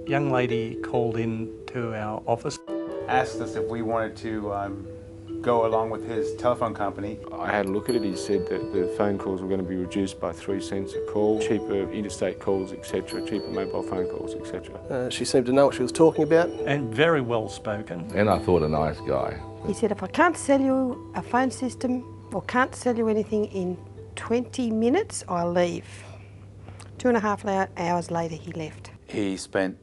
Young lady called in to our office. Asked us if we wanted to go along with his telephone company. I had a look at it. He said that the phone calls were going to be reduced by 3 cents a call, cheaper interstate calls, etc., cheaper mobile phone calls, etc. She seemed to know what she was talking about. And very well spoken. And I thought a nice guy. He said, if I can't sell you a phone system or can't sell you anything in 20 minutes, I'll leave. 2.5 hours later, he left. He spent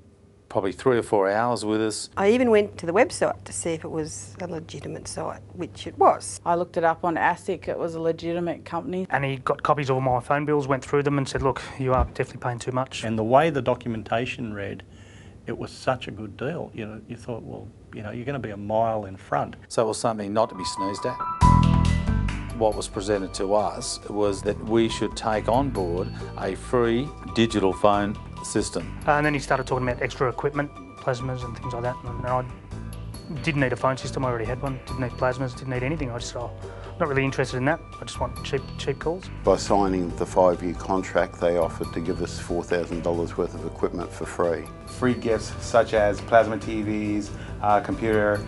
probably 3 or 4 hours with us. I even went to the website to see if it was a legitimate site, which it was. I looked it up on ASIC, it was a legitimate company. And he got copies of all my phone bills, went through them and said, look, you are definitely paying too much. And the way the documentation read, it was such a good deal. You know, you thought, well, you know, you're going to be a mile in front. So it was something not to be sneezed at. What was presented to us was that we should take on board a free digital phone system. And then he started talking about extra equipment, plasmas and things like that. And I didn't need a phone system, I already had one. Didn't need plasmas, didn't need anything. I just said, not really interested in that. I just want cheap calls. By signing the 5-year contract, they offered to give us $4,000 worth of equipment for free. Free gifts such as plasma TVs, computer,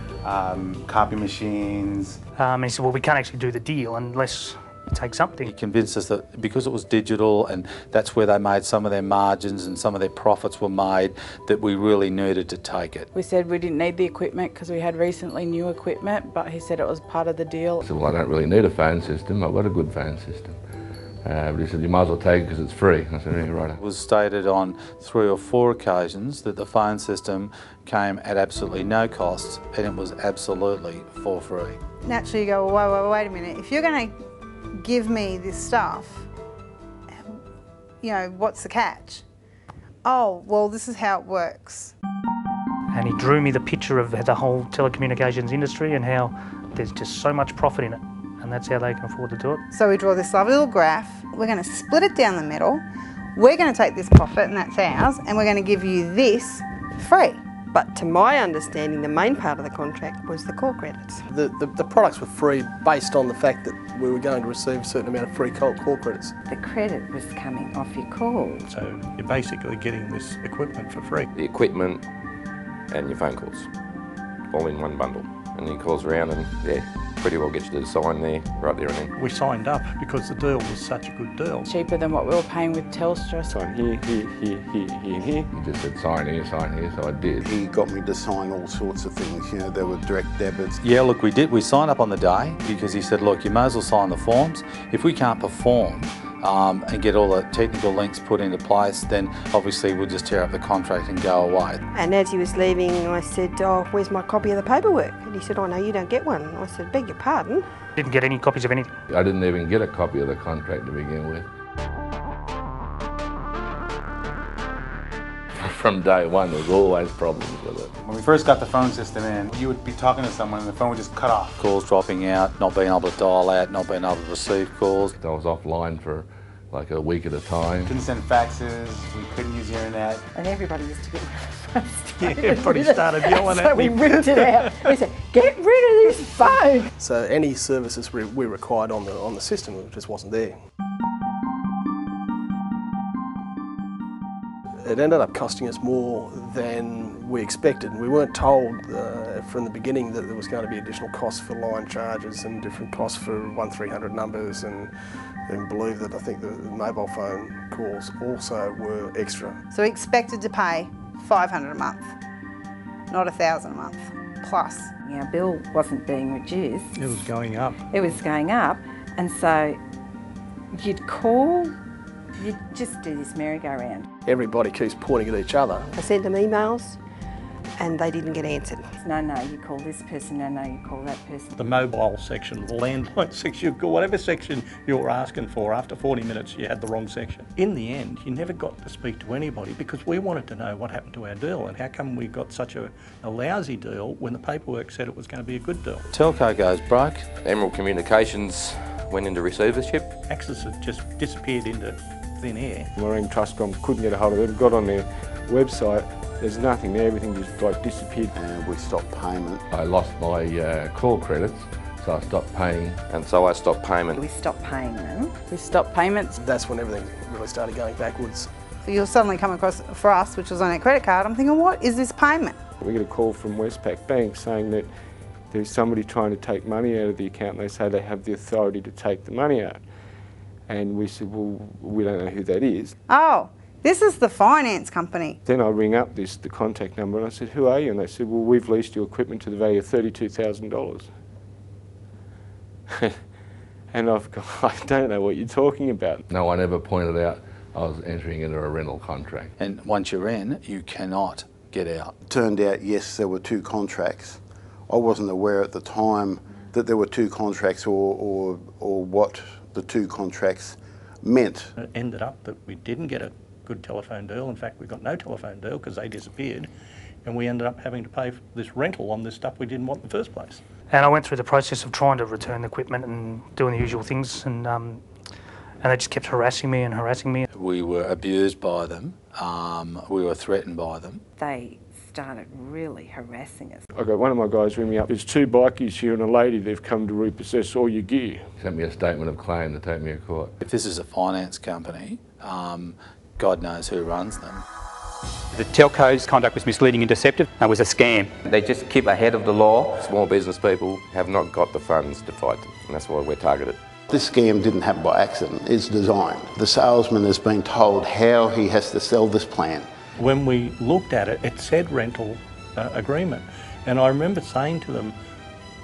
copy machines. And he said, well, we can't actually do the deal unless you take something. He convinced us that because it was digital and that's where they made some of their margins and some of their profits were made, that we really needed to take it. We said we didn't need the equipment because we had recently new equipment, but he said it was part of the deal. I said, well, I don't really need a phone system. I've got a good phone system. But he said, you might as well take it because it's free. I said, yeah, right. It was stated on 3 or 4 occasions that the phone system came at absolutely no cost and it was absolutely for free. Naturally you go, well, wait a minute, if you're going to give me this stuff, you know, what's the catch? Oh, well, this is how it works. And he drew me the picture of the whole telecommunications industry and how there's just so much profit in it. And that's how they can afford to do it. So we draw this lovely little graph, we're going to split it down the middle, we're going to take this profit and that's ours, and we're going to give you this free. But to my understanding, the main part of the contract was the call credits. The products were free based on the fact that we were going to receive a certain amount of free call credits. The credit was coming off your call. So you're basically getting this equipment for free. The equipment and your phone calls, all in one bundle. And he calls around and, yeah, pretty well gets you to sign there, right there and then. We signed up because the deal was such a good deal. Cheaper than what we were paying with Telstra. Sign here, and here. He just said, sign here, so I did. He got me to sign all sorts of things, you know, there were direct debits. Yeah, look, we did. We signed up on the day because he said, look, you may as well sign the forms. If we can't perform and get all the technical links put into place, then obviously we'll just tear up the contract and go away. And as he was leaving, I said, oh, where's my copy of the paperwork? And he said, oh, no, you don't get one. I said, beg your pardon. Didn't get any copies of anything. I didn't even get a copy of the contract to begin with. From day one, there was always problems with it. When we first got the phone system in, you would be talking to someone and the phone would just cut off. Calls dropping out, not being able to dial out, not being able to receive calls. I was offline for like a week at a time. Couldn't send faxes, we couldn't use the internet. And everybody used to get rid of Yeah, everybody started yelling at me. So we ripped it out. We said, get rid of this phone. So any services we required on the system just wasn't there. It ended up costing us more than we expected. We weren't told from the beginning that there was going to be additional costs for line charges and different costs for 1300 numbers, and believe that I think the mobile phone calls also were extra. So we expected to pay $500 a month, not $1,000 a month plus. Our bill wasn't being reduced. It was going up. It was going up, and so you'd call, you'd just do this merry-go-round. Everybody keeps pointing at each other. I sent them emails and they didn't get answered. No, you call this person, no, you call that person. The mobile section, the landline section, whatever section you were asking for, after 40 minutes you had the wrong section. In the end, you never got to speak to anybody because we wanted to know what happened to our deal and how come we got such a lousy deal when the paperwork said it was going to be a good deal. Telco goes broke. Emerald Communications went into receivership. Access had just disappeared into thin air. Marine Trustcom couldn't get a hold of it, got on their website, there's nothing there, everything just like disappeared. And we stopped payment. I lost my call credits, so I stopped paying. And so I stopped payment. We stopped paying them. We stopped payments. That's when everything really started going backwards. you'll suddenly come across for us, which was on our credit card. I'm thinking, what is this payment? We get a call from Westpac Bank saying that there's somebody trying to take money out of the account, and they say they have the authority to take the money out. And we said, well, we don't know who that is. Oh, this is the finance company. Then I ring up the contact number and I said, who are you? And they said, well, we've leased your equipment to the value of $32,000. And I've gone, I don't know what you're talking about. No one ever pointed out I was entering into a rental contract. And once you're in, you cannot get out. It turned out, yes, there were 2 contracts. I wasn't aware at the time that there were 2 contracts or what the 2 contracts meant. It ended up that we didn't get a good telephone deal. In fact, we got no telephone deal because they disappeared, and we ended up having to pay for this rental on this stuff we didn't want in the first place. And I went through the process of trying to return the equipment and doing the usual things, and they just kept harassing me and harassing me. We were abused by them. We were threatened by them. They started really harassing us. I got one of my guys ring me up. There's 2 bikies here and a lady. They've come to repossess all your gear. He sent me a statement of claim to take me to court. If this is a finance company, God knows who runs them. The Telco's conduct was misleading and deceptive. It was a scam. They just keep ahead of the law. Small business people have not got the funds to fight them, and that's why we're targeted. This scam didn't happen by accident, it's designed. The salesman has been told how he has to sell this plan. When we looked at it, it said rental agreement. And I remember saying to them,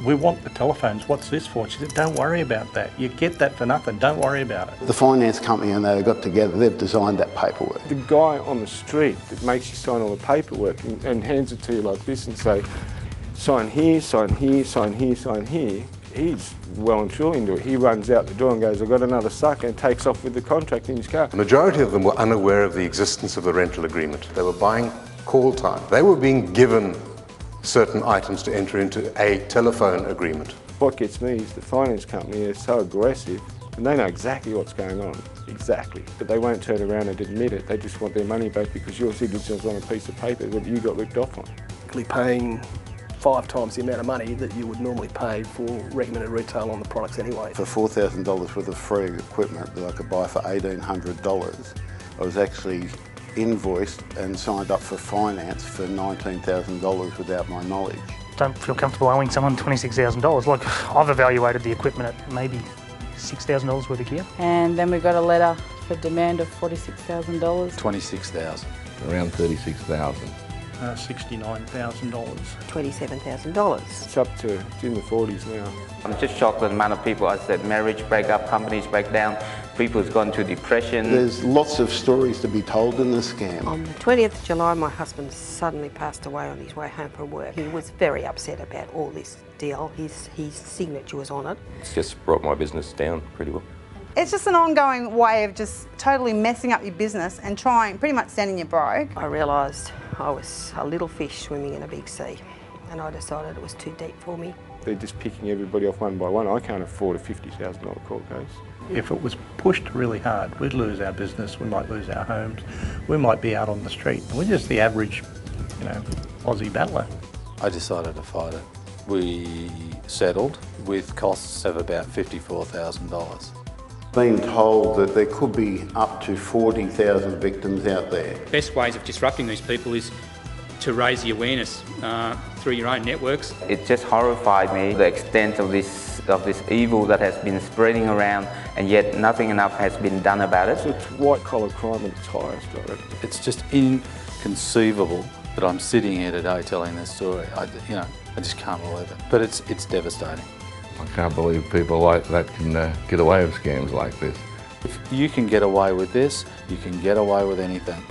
we want the telephones, what's this for? She said, don't worry about that. You get that for nothing, don't worry about it. The finance company and they got together, they've designed that paperwork. The guy on the street that makes you sign all the paperwork and hands it to you like this and say, sign here, sign here, sign here, sign here, he's well and truly into it. He runs out the door and goes, I've got another sucker, and takes off with the contract in his car. The majority of them were unaware of the existence of the rental agreement. They were buying call time. They were being given certain items to enter into a telephone agreement. What gets me is the finance company is so aggressive, and they know exactly what's going on, exactly. But they won't turn around and admit it. They just want their money back because your signature's on a piece of paper that you got ripped off on. Paying 5 times the amount of money that you would normally pay for recommended retail on the products anyway. For $4,000 worth of free equipment that I could buy for $1,800, I was actually invoiced and signed up for finance for $19,000 without my knowledge. Don't feel comfortable owing someone $26,000. Like, I've evaluated the equipment at maybe $6,000 worth of gear. And then we got a letter for demand of $46,000. $26,000. Around $36,000. $69,000. $27,000. It's up to, it's in the 40s now. I'm just shocked with the amount of people. I said marriage break up, companies break down, people's gone to depression. There's lots of stories to be told in this scam. On the 20th of July, my husband suddenly passed away on his way home from work. He was very upset about all this deal. His signature was on it. It's just brought my business down pretty well. It's just an ongoing way of just totally messing up your business and trying, pretty much sending you broke. I realised I was a little fish swimming in a big sea, and I decided it was too deep for me. They're just picking everybody off one by one. I can't afford a $50,000 court case. If it was pushed really hard, we'd lose our business, we might lose our homes, we might be out on the street. We're just the average, Aussie battler. I decided to fight it. We settled with costs of about $54,000. Been told that there could be up to 40,000 victims out there. Best ways of disrupting these people is to raise the awareness through your own networks. It just horrified me, the extent of this evil that has been spreading around, and yet nothing enough has been done about it. It's white-collar crime at its highest, I reckon. It's just inconceivable that I'm sitting here today telling this story. I just can't believe it. But it's devastating. I can't believe people like that can get away with scams like this. If you can get away with this, you can get away with anything.